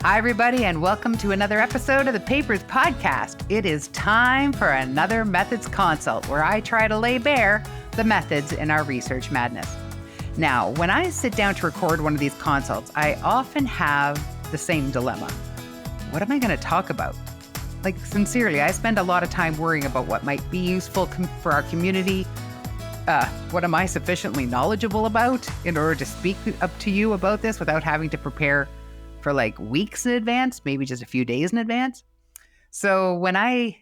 Hi, everybody, and welcome to another episode of the Papers Podcast. It is time for another Methods Consult, where I try to lay bare the methods in our research madness. Now, when I sit down to record one of these consults, I often have the same dilemma. What am I going to talk about? Like, sincerely, I spend a lot of time worrying about what might be useful for our community. What am I sufficiently knowledgeable about in order to speak up to you about this without having to prepare for like weeks in advance, maybe just a few days in advance? So when I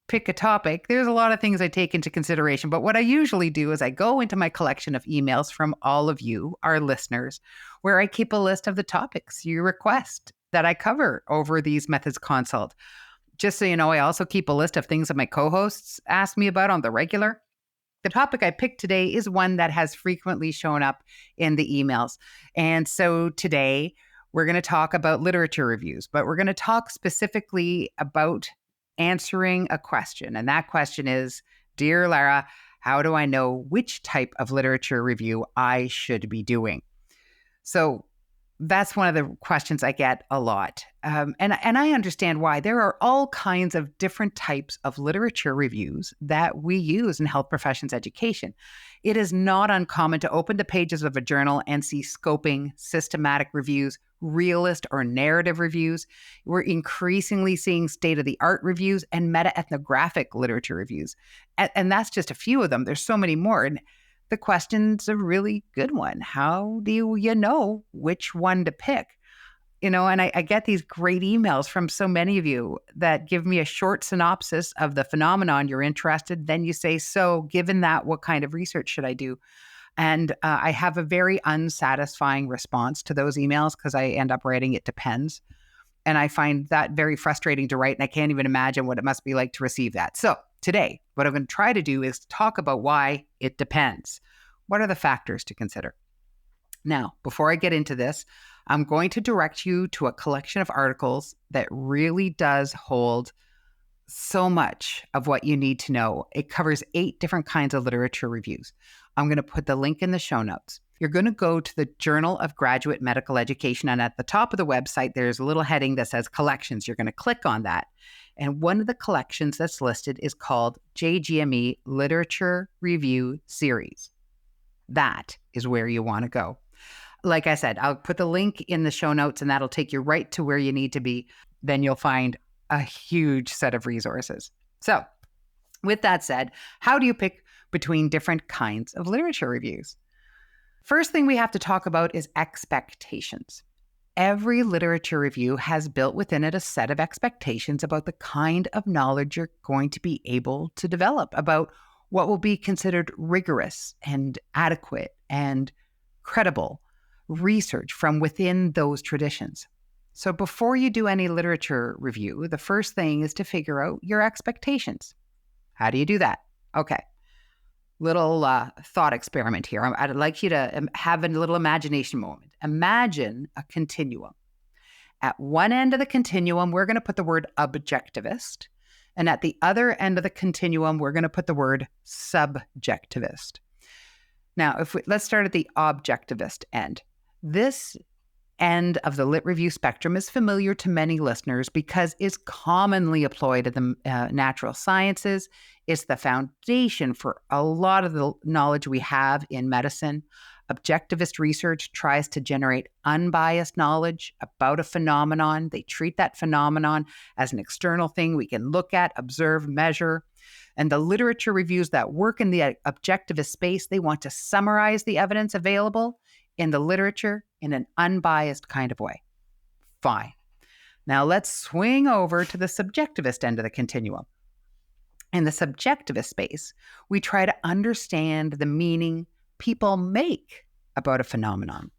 pick a topic, there's a lot of things I take into consideration. But what I usually do is I go into my collection of emails from all of you, our listeners, where I keep a list of the topics you request that I cover over these Methods Consult. Just so you know, I also keep a list of things that my co-hosts ask me about on the regular. The topic I picked today is one that has frequently shown up in the emails. And so today, we're going to talk about literature reviews, but we're going to talk specifically about answering a question. And that question is, Dear Lara, how do I know which type of literature review I should be doing? So that's one of the questions I get a lot. And I understand why. There are all kinds of different types of literature reviews that we use in health professions education. It is not uncommon to open the pages of a journal and see scoping, systematic reviews, realist or narrative reviews. We're increasingly seeing state-of-the-art reviews and meta-ethnographic literature reviews. And that's just a few of them. There's so many more. And the question's a really good one. How do you know which one to pick? You know, and I get these great emails from so many of you that give me a short synopsis of the phenomenon you're interested. Then you say, so given that, what kind of research should I do? And I have a very unsatisfying response to those emails because I end up writing it depends. And I find that very frustrating to write. And I can't even imagine what it must be like to receive that. So today, what I'm going to try to do is talk about why it depends. What are the factors to consider? Now, before I get into this, I'm going to direct you to a collection of articles that really does hold so much of what you need to know. It covers 8 different kinds of literature reviews. I'm going to put the link in the show notes. You're going to go to the Journal of Graduate Medical Education, and at the top of the website, there's a little heading that says collections. You're going to click on that. And one of the collections that's listed is called JGME Literature Review Series. That is where you want to go. Like I said, I'll put the link in the show notes, and that'll take you right to where you need to be. Then you'll find a huge set of resources. So with that said, how do you pick between different kinds of literature reviews? First thing we have to talk about is expectations. Every literature review has built within it a set of expectations about the kind of knowledge you're going to be able to develop, about what will be considered rigorous and adequate and credible research from within those traditions. So before you do any literature review, the first thing is to figure out your expectations. How do you do that? Okay. Little thought experiment here. I'd like you to have a little imagination moment. Imagine a continuum. At one end of the continuum, we're going to put the word objectivist. And at the other end of the continuum, we're going to put the word subjectivist. Now, let's start at the objectivist end. This end of the lit review spectrum is familiar to many listeners because it's commonly employed in the natural sciences. It's the foundation for a lot of the knowledge we have in medicine. Objectivist research tries to generate unbiased knowledge about a phenomenon. They treat that phenomenon as an external thing we can look at, observe, measure. And the literature reviews that work in the objectivist space, they want to summarize the evidence available in the literature in an unbiased kind of way. Fine. Now let's swing over to the subjectivist end of the continuum. In the subjectivist space, we try to understand the meaning people make about a phenomenon.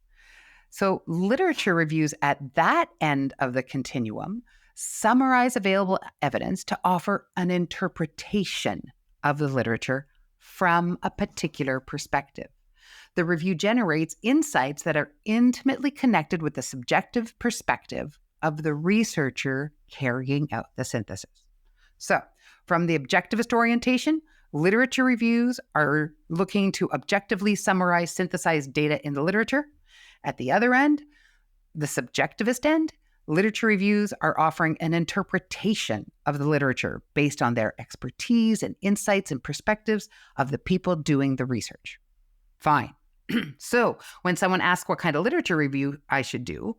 So literature reviews at that end of the continuum summarize available evidence to offer an interpretation of the literature from a particular perspective. The review generates insights that are intimately connected with the subjective perspective of the researcher carrying out the synthesis. So, from the objectivist orientation, literature reviews are looking to objectively summarize synthesized data in the literature. At the other end, the subjectivist end, Literature reviews are offering an interpretation of the literature based on their expertise and insights and perspectives of the people doing the research. Fine. So when someone asks what kind of literature review I should do,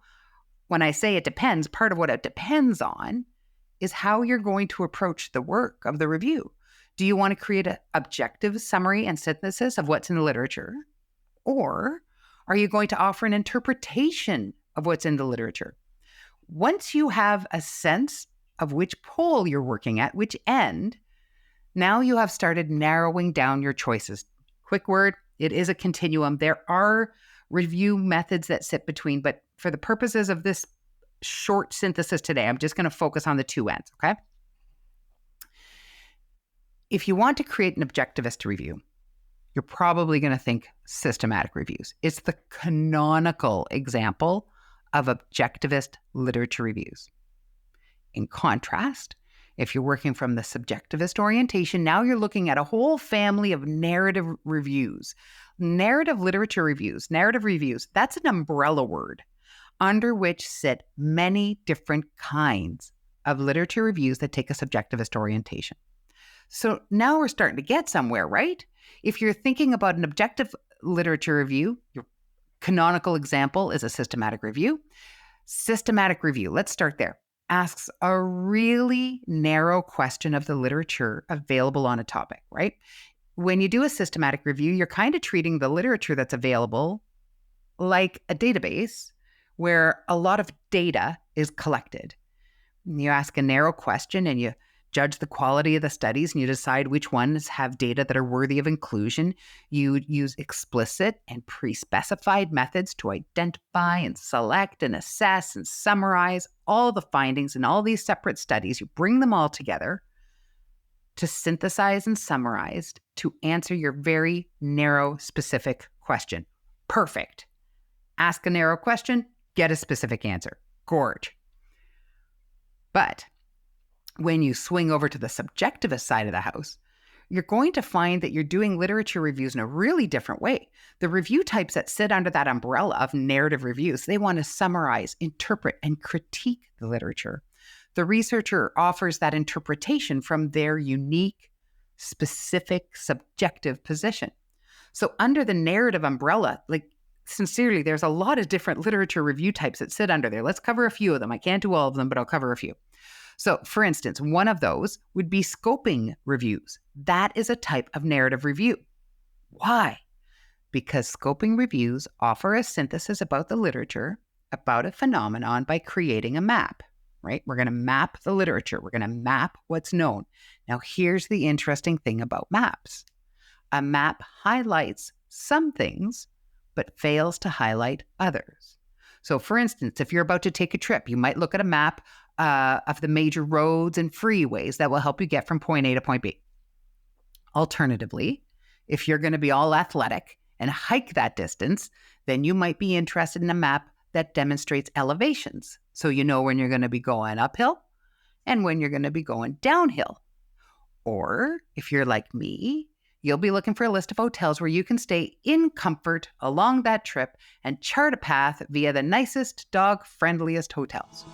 when I say it depends, part of what it depends on is how you're going to approach the work of the review. Do you want to create an objective summary and synthesis of what's in the literature? Or are you going to offer an interpretation of what's in the literature? Once you have a sense of which pole you're working at, which end, now you have started narrowing down your choices. Quick word, it is a continuum. There are review methods that sit between, but for the purposes of this short synthesis today, I'm just going to focus on the two ends, okay? If you want to create an objectivist review, you're probably going to think systematic reviews. It's the canonical example of objectivist literature reviews. In contrast, if you're working from the subjectivist orientation, now you're looking at a whole family of narrative reviews. Narrative literature reviews, narrative reviews, that's an umbrella word under which sit many different kinds of literature reviews that take a subjectivist orientation. So now we're starting to get somewhere, right? If you're thinking about an objective literature review, your canonical example is a systematic review. Systematic review, let's start there, asks a really narrow question of the literature available on a topic, right? When you do a systematic review, you're kind of treating the literature that's available like a database where a lot of data is collected. You ask a narrow question and you judge the quality of the studies and you decide which ones have data that are worthy of inclusion. You use explicit and pre-specified methods to identify and select and assess and summarize all the findings in all these separate studies. You bring them all together to synthesize and summarize to answer your very narrow, specific question. Perfect. Ask a narrow question, get a specific answer. Gorge. But when you swing over to the subjectivist side of the house, you're going to find that you're doing literature reviews in a really different way. The review types that sit under that umbrella of narrative reviews, they want to summarize, interpret, and critique the literature. The researcher offers that interpretation from their unique, specific, subjective position. So under the narrative umbrella, sincerely, there's a lot of different literature review types that sit under there. Let's cover a few of them. I can't do all of them, but I'll cover a few. So, for instance, one of those would be scoping reviews. That is a type of narrative review. Why? Because scoping reviews offer a synthesis about the literature, about a phenomenon by creating a map, right? We're going to map the literature. We're going to map what's known. Now, here's the interesting thing about maps. A map highlights some things, but fails to highlight others. So, for instance, if you're about to take a trip, you might look at a map of the major roads and freeways that will help you get from point A to point B. Alternatively, if you're going to be all athletic and hike that distance, then you might be interested in a map that demonstrates elevations. So you know when you're going to be going uphill and when you're going to be going downhill. Or if you're like me, you'll be looking for a list of hotels where you can stay in comfort along that trip and chart a path via the nicest, dog-friendliest hotels.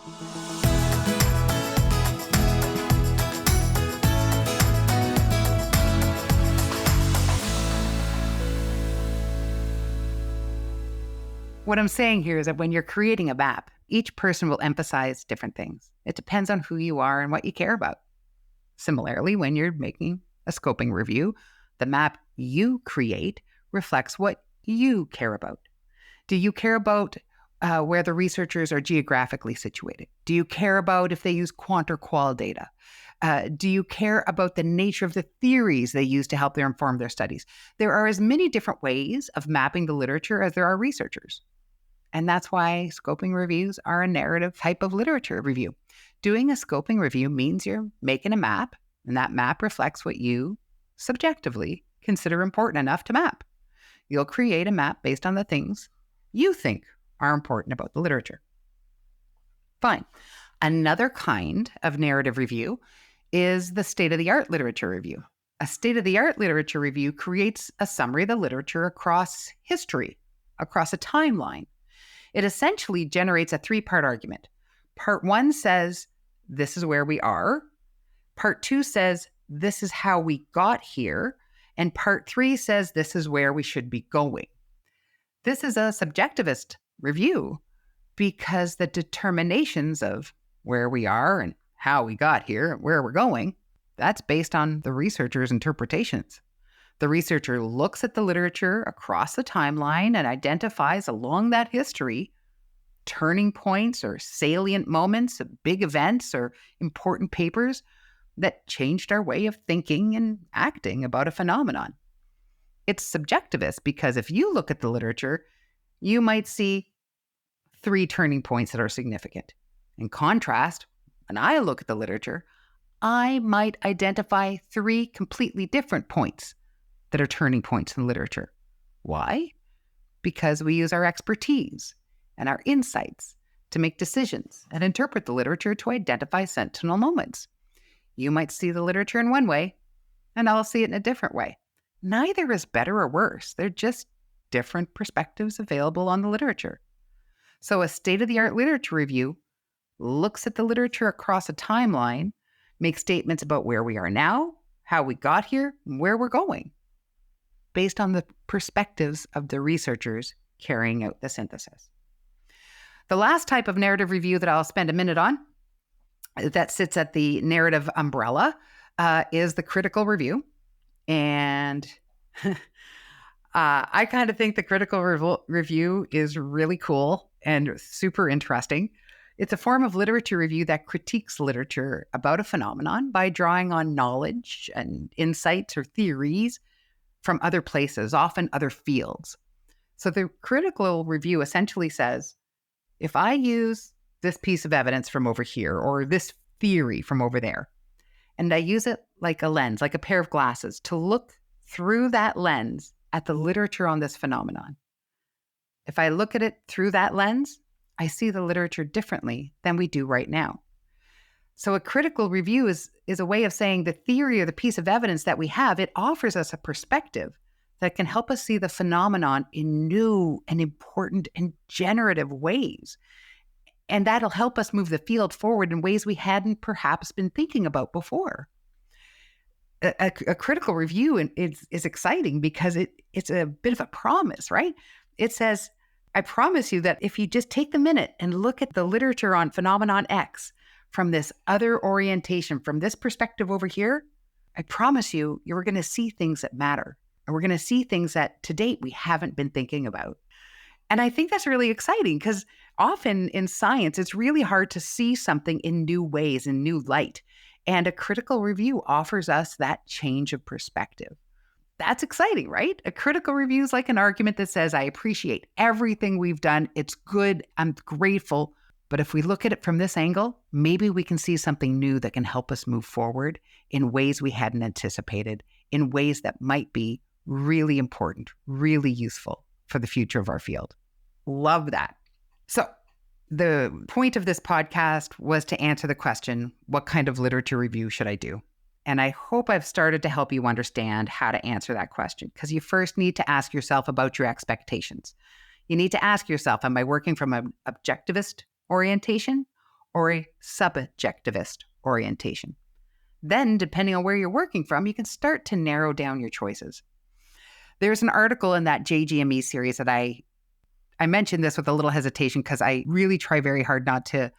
What I'm saying here is that when you're creating a map, each person will emphasize different things. It depends on who you are and what you care about. Similarly, when you're making a scoping review, the map you create reflects what you care about. Do you care about where the researchers are geographically situated? Do you care about if they use quant or qual data? Do you care about the nature of the theories they use to help inform their studies? There are as many different ways of mapping the literature as there are researchers. And that's why scoping reviews are a narrative type of literature review. Doing a scoping review means you're making a map, and that map reflects what you subjectively consider important enough to map. You'll create a map based on the things you think are important about the literature. Fine. Another kind of narrative review is the state-of-the-art literature review. A state-of-the-art literature review creates a summary of the literature across history, across a timeline. It essentially generates a three-part argument. Part 1 says, this is where we are. Part 2 says, this is how we got here. And part 3 says, this is where we should be going. This is a subjectivist review because the determinations of where we are and how we got here and where we're going, that's based on the researcher's interpretations. The researcher looks at the literature across the timeline and identifies along that history turning points or salient moments of big events or important papers that changed our way of thinking and acting about a phenomenon. It's subjectivist because if you look at the literature, you might see 3 turning points that are significant. In contrast, when I look at the literature, I might identify 3 completely different points that are turning points in literature. Why? Because we use our expertise and our insights to make decisions and interpret the literature to identify sentinel moments. You might see the literature in one way, and I'll see it in a different way. Neither is better or worse. They're just different perspectives available on the literature. So a state-of-the-art literature review looks at the literature across a timeline, makes statements about where we are now, how we got here, and where we're going, based on the perspectives of the researchers carrying out the synthesis. The last type of narrative review that I'll spend a minute on that sits at the narrative umbrella is the critical review. And I kind of think the critical review is really cool and super interesting. It's a form of literature review that critiques literature about a phenomenon by drawing on knowledge and insights or theories from other places, often other fields. So the critical review essentially says, if I use this piece of evidence from over here or this theory from over there, and I use it like a lens, like a pair of glasses, to look through that lens at the literature on this phenomenon. If I look at it through that lens, I see the literature differently than we do right now. So a critical review is a way of saying the theory or the piece of evidence that we have, it offers us a perspective that can help us see the phenomenon in new and important and generative ways. And that'll help us move the field forward in ways we hadn't perhaps been thinking about before. A critical review is exciting because it's a bit of a promise, right? It says, I promise you that if you just take the minute and look at the literature on phenomenon X from this other orientation, from this perspective over here, I promise you, you're going to see things that matter. And we're going to see things that to date we haven't been thinking about. And I think that's really exciting because often in science, it's really hard to see something in new ways, in new light. And a critical review offers us that change of perspective. That's exciting, right? A critical review is like an argument that says, I appreciate everything we've done. It's good. I'm grateful. But if we look at it from this angle, maybe we can see something new that can help us move forward in ways we hadn't anticipated, in ways that might be really important, really useful for the future of our field. Love that. So the point of this podcast was to answer the question, what kind of literature review should I do? And I hope I've started to help you understand how to answer that question, because you first need to ask yourself about your expectations. You need to ask yourself, am I working from an objectivist orientation or a subjectivist orientation? Then, depending on where you're working from, you can start to narrow down your choices. There's an article in that JGME series that I mentioned this with a little hesitation because I really try very hard not to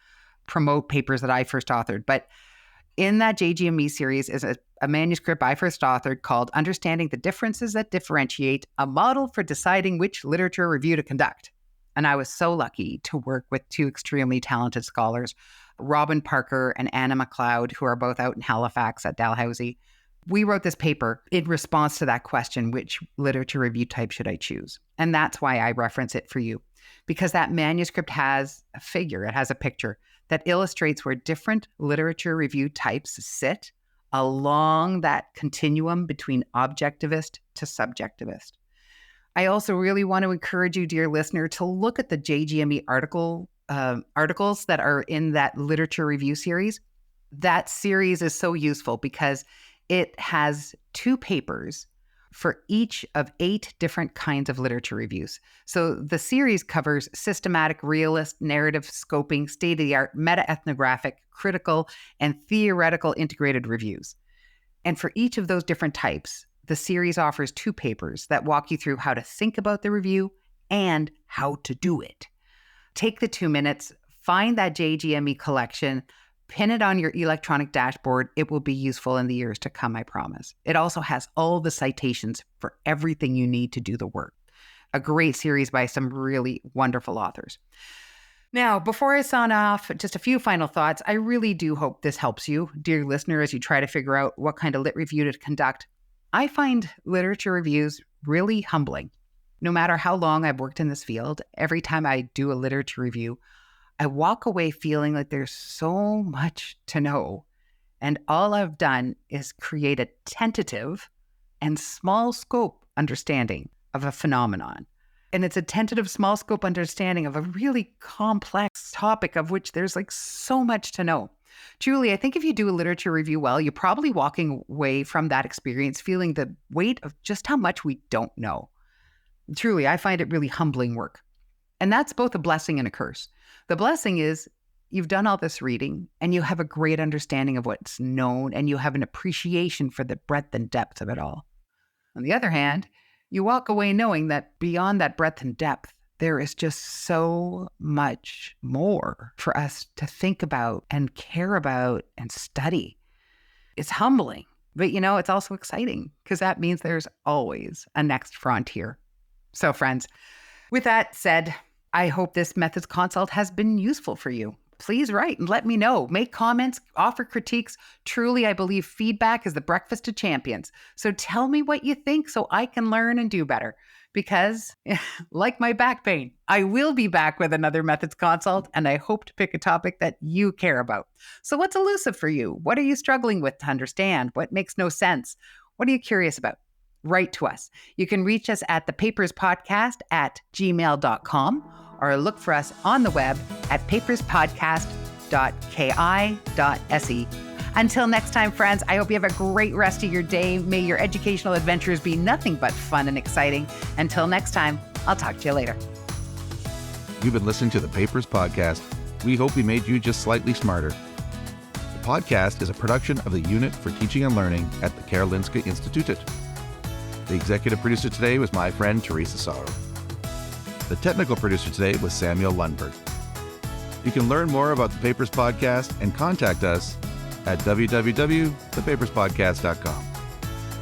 promote papers that I first authored. But in that JGME series is a manuscript I first authored called Understanding the Differences That Differentiate, a Model for Deciding Which Literature Review to Conduct. And I was so lucky to work with 2 extremely talented scholars, Robin Parker and Anna McLeod, who are both out in Halifax at Dalhousie. We wrote this paper in response to that question, which literature review type should I choose? And that's why I reference it for you, because that manuscript has a figure, it has a picture that illustrates where different literature review types sit along that continuum between objectivist to subjectivist. I also really want to encourage you, dear listener, to look at the JGME articles that are in that literature review series. That series is so useful because it has 2 papers for each of 8 different kinds of literature reviews. So the series covers systematic, realist, narrative, scoping, state-of-the-art, meta-ethnographic, critical, and theoretical integrated reviews. And for each of those different types, the series offers 2 papers that walk you through how to think about the review and how to do it. Take the 2 minutes, find that JGME collection, pin it on your electronic dashboard. It will be useful in the years to come, I promise. It also has all the citations for everything you need to do the work. A great series by some really wonderful authors. Now, before I sign off, just a few final thoughts. I really do hope this helps you, dear listener, as you try to figure out what kind of lit review to conduct. I find literature reviews really humbling. No matter how long I've worked in this field, every time I do a literature review, I walk away feeling like there's so much to know. And all I've done is create a tentative and small scope understanding of a phenomenon. And it's a tentative small scope understanding of a really complex topic of which there's like so much to know. Truly, I think if you do a literature review well, you're probably walking away from that experience feeling the weight of just how much we don't know. Truly, I find it really humbling work. And that's both a blessing and a curse. The blessing is you've done all this reading and you have a great understanding of what's known and you have an appreciation for the breadth and depth of it all. On the other hand, you walk away knowing that beyond that breadth and depth, there is just so much more for us to think about and care about and study. It's humbling, but it's also exciting because that means there's always a next frontier. So friends, with that said, I hope this methods consult has been useful for you. Please write and let me know. Make comments, offer critiques. Truly, I believe feedback is the breakfast of champions. So tell me what you think so I can learn and do better. Because, like my back pain, I will be back with another methods consult, and I hope to pick a topic that you care about. So what's elusive for you? What are you struggling with to understand? What makes no sense? What are you curious about? Write to us. You can reach us at thepaperspodcast@gmail.com or look for us on the web at paperspodcast.ki.se. Until next time, friends, I hope you have a great rest of your day. May your educational adventures be nothing but fun and exciting. Until next time, I'll talk to you later. You've been listening to the Papers Podcast. We hope we made you just slightly smarter. The podcast is a production of the Unit for Teaching and Learning at the Karolinska Institutet. The executive producer today was my friend Teresa Sörö. The technical producer today was Samuel Lundberg. You can learn more about the Papers Podcast and contact us at www.thepaperspodcast.com.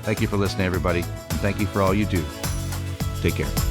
Thank you for listening, everybody, and thank you for all you do. Take care.